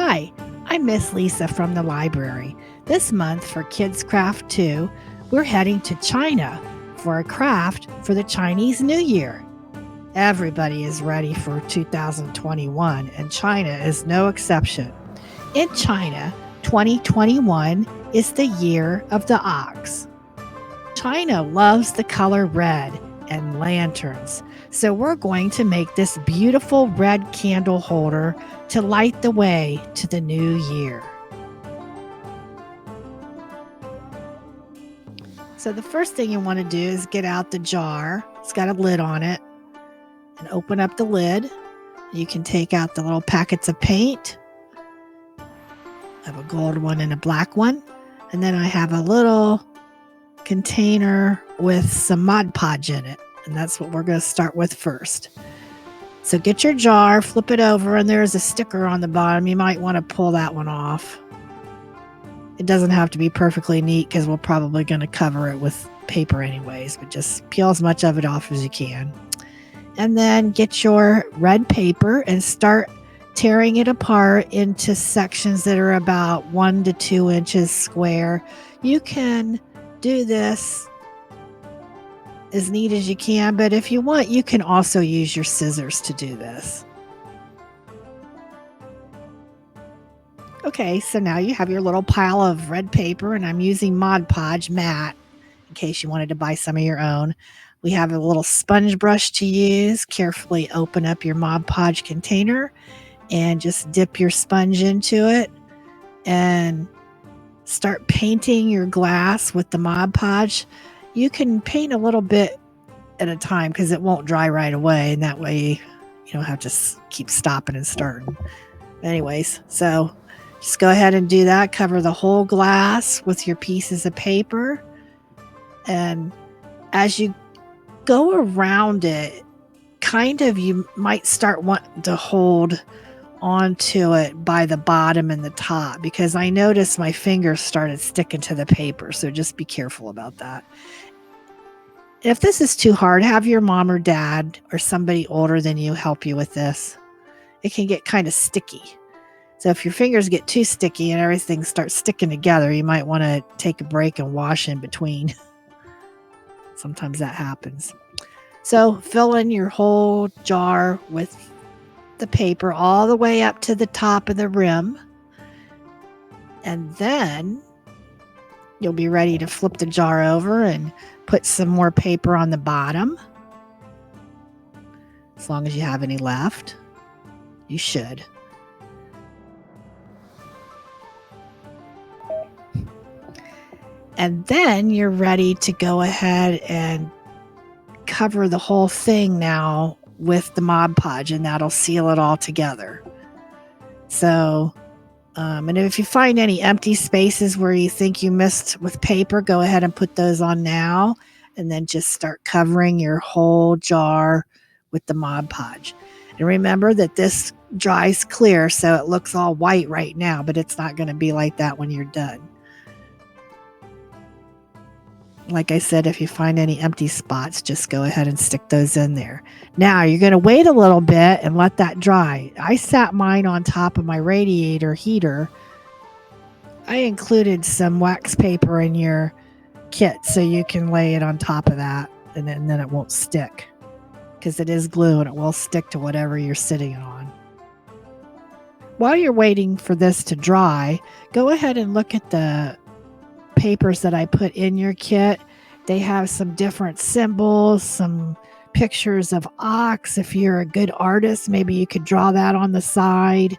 Hi, I'm Miss Lisa from the library. This month for Kids Craft 2, we're heading to China for a craft for the Chinese New Year. Everybody is ready for 2021, and China is no exception. In China, 2021 is the year of the ox. China loves the color red and lanterns, so we're going to make this beautiful red candle holder to light the way to the new year. So the first thing you want to do is get out the jar. It's got a lid on it, and open up the lid. You can take out the little packets of paint. I have a gold one and a black one, and then I have a little container with some Mod Podge in it, and that's what we're going to start with first. So get your jar, flip it over, and there's a sticker on the bottom. You might want to pull that one off. It doesn't have to be perfectly neat because we're probably going to cover it with paper anyways, but just peel as much of it off as you can. And then get your red paper and start tearing it apart into sections that are about 1 to 2 inches square. You can do this as neat as you can, but if you want, you can also use your scissors to do this. Okay, so now you have your little pile of red paper, and I'm using Mod Podge matte in case you wanted to buy some of your own. We have a little sponge brush to use. Carefully open up your Mod Podge container and just dip your sponge into it and start painting your glass with the Mod Podge. You can paint a little bit at a time because it won't dry right away, and that way you don't have to keep stopping and starting. Anyways, so just go ahead and do that. Cover the whole glass with your pieces of paper, and as you go around it, kind of you might start wanting to hold onto it by the bottom and the top, because I noticed my fingers started sticking to the paper, so just be careful about that. If this is too hard, have your mom or dad or somebody older than you help you with this. It can get kind of sticky. So if your fingers get too sticky and everything starts sticking together, you might want to take a break and wash in between. Sometimes that happens. So fill in your whole jar with the paper all the way up to the top of the rim. And then you'll be ready to flip the jar over and put some more paper on the bottom. As long as you have any left, you should. And then you're ready to go ahead and cover the whole thing now with the Mod Podge, and that'll seal it all together. So, and if you find any empty spaces where you think you missed with paper, go ahead and put those on now, and then just start covering your whole jar with the Mod Podge. And remember that this dries clear, so it looks all white right now, but it's not going to be like that when you're done. Like I said, if you find any empty spots, just go ahead and stick those in there. Now you're going to wait a little bit and let that dry. I sat mine on top of my radiator heater. I included some wax paper in your kit so you can lay it on top of that, and then it won't stick, because it is glue and it will stick to whatever you're sitting on. While you're waiting for this to dry, go ahead and look at the papers that I put in your kit. They have some different symbols, some pictures of ox. If you're a good artist, maybe you could draw that on the side.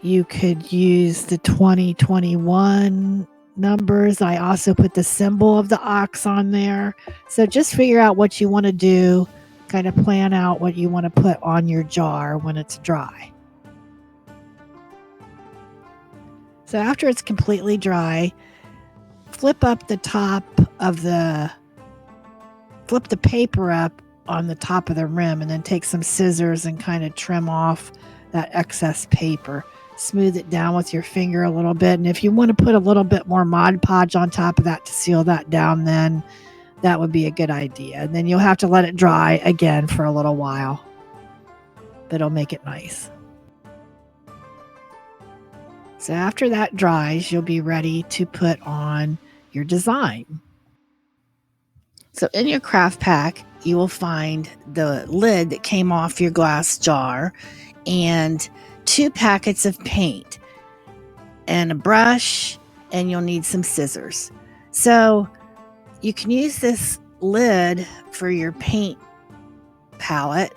You could use the 2021 numbers. I also put the symbol of the ox on there. So just figure out what you want to do, kind of plan out what you want to put on your jar when it's dry. So after it's completely dry, flip the paper up on the top of the rim, and then take some scissors and kind of trim off that excess paper. Smooth it down with your finger a little bit. And if you want to put a little bit more Mod Podge on top of that to seal that down, then that would be a good idea. And then you'll have to let it dry again for a little while, but it'll make it nice. So after that dries, you'll be ready to put on your design. So in your craft pack, you will find the lid that came off your glass jar and 2 packets of paint and a brush, and you'll need some scissors. So you can use this lid for your paint palette,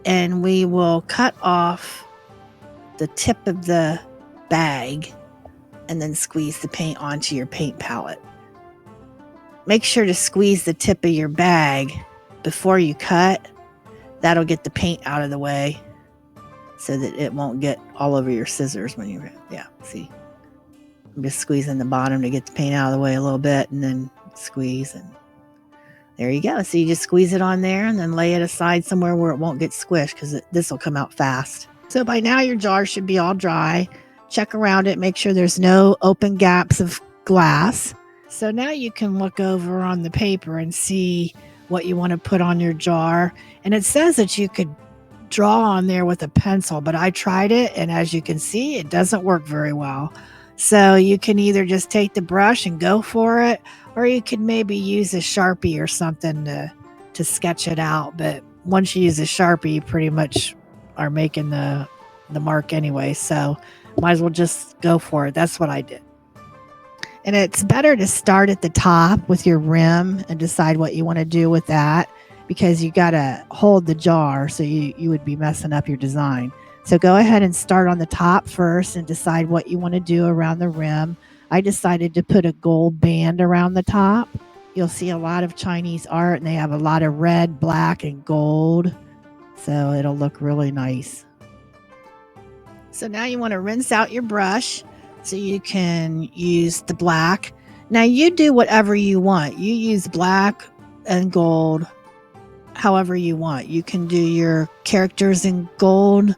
and we will cut off the tip of the bag and then squeeze the paint onto your paint palette. Make sure to squeeze the tip of your bag before you cut. That'll get the paint out of the way so that it won't get all over your scissors when you, see. I'm just squeezing the bottom to get the paint out of the way a little bit, and then squeeze, and there you go. So you just squeeze it on there and then lay it aside somewhere where it won't get squished, because this will come out fast. So by now your jar should be all dry. Check around it, make sure there's no open gaps of glass. So now you can look over on the paper and see what you want to put on your jar. And it says that you could draw on there with a pencil, but I tried it, and as you can see, it doesn't work very well. So you can either just take the brush and go for it, or you could maybe use a Sharpie or something to sketch it out. But once you use a Sharpie, you pretty much are making the mark anyway. So might as well just go for it. That's what I did. And it's better to start at the top with your rim and decide what you want to do with that, because you got to hold the jar, so you would be messing up your design. So go ahead and start on the top first and decide what you want to do around the rim. I decided to put a gold band around the top. You'll see a lot of Chinese art, and they have a lot of red, black, and gold. So it'll look really nice. So now you want to rinse out your brush so you can use the black. Now you do whatever you want. You use black and gold however you want. You can do your characters in gold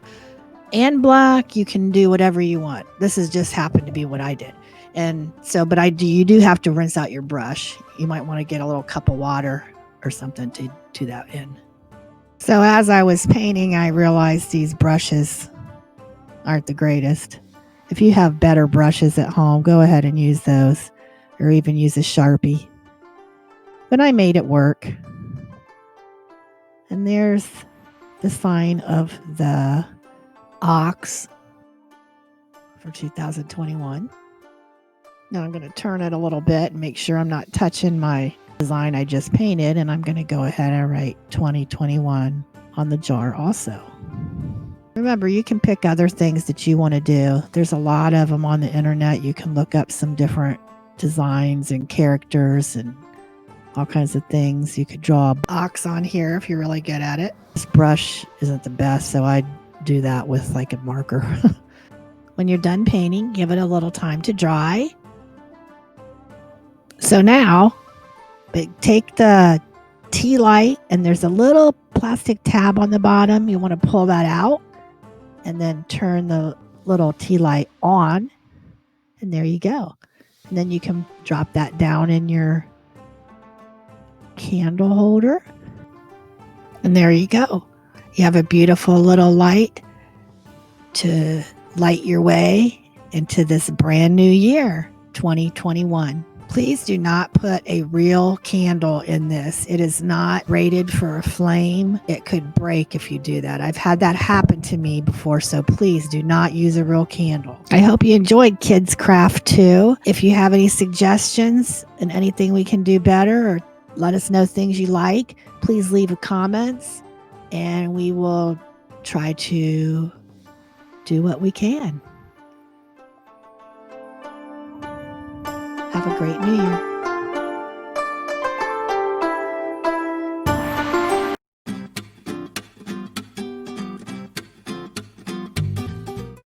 and black. You can do whatever you want. This has just happened to be what I did. And so, but you do have to rinse out your brush. You might want to get a little cup of water or something to do that in. So as I was painting, I realized these brushes aren't the greatest. If you have better brushes at home, go ahead and use those, or even use a Sharpie. But I made it work. And there's the sign of the ox for 2021. Now I'm going to turn it a little bit and make sure I'm not touching my design I just painted, and I'm going to go ahead and write 2021 on the jar also. Remember, you can pick other things that you want to do. There's a lot of them on the internet. You can look up some different designs and characters and all kinds of things. You could draw a box on here if you're really good at it. This brush isn't the best, so I do that with like a marker. When you're done painting, give it a little time to dry. So now, take the tea light, and there's a little plastic tab on the bottom. You want to pull that out and then turn the little tea light on, and there you go. And then you can drop that down in your candle holder, and there you go. You have a beautiful little light to light your way into this brand new year, 2021. Please do not put a real candle in this. It is not rated for a flame. It could break if you do that. I've had that happen to me before, so please do not use a real candle. I hope you enjoyed Kids Craft 2. If you have any suggestions and anything we can do better, or let us know things you like, please leave a comments, and we will try to do what we can. Have a great New Year.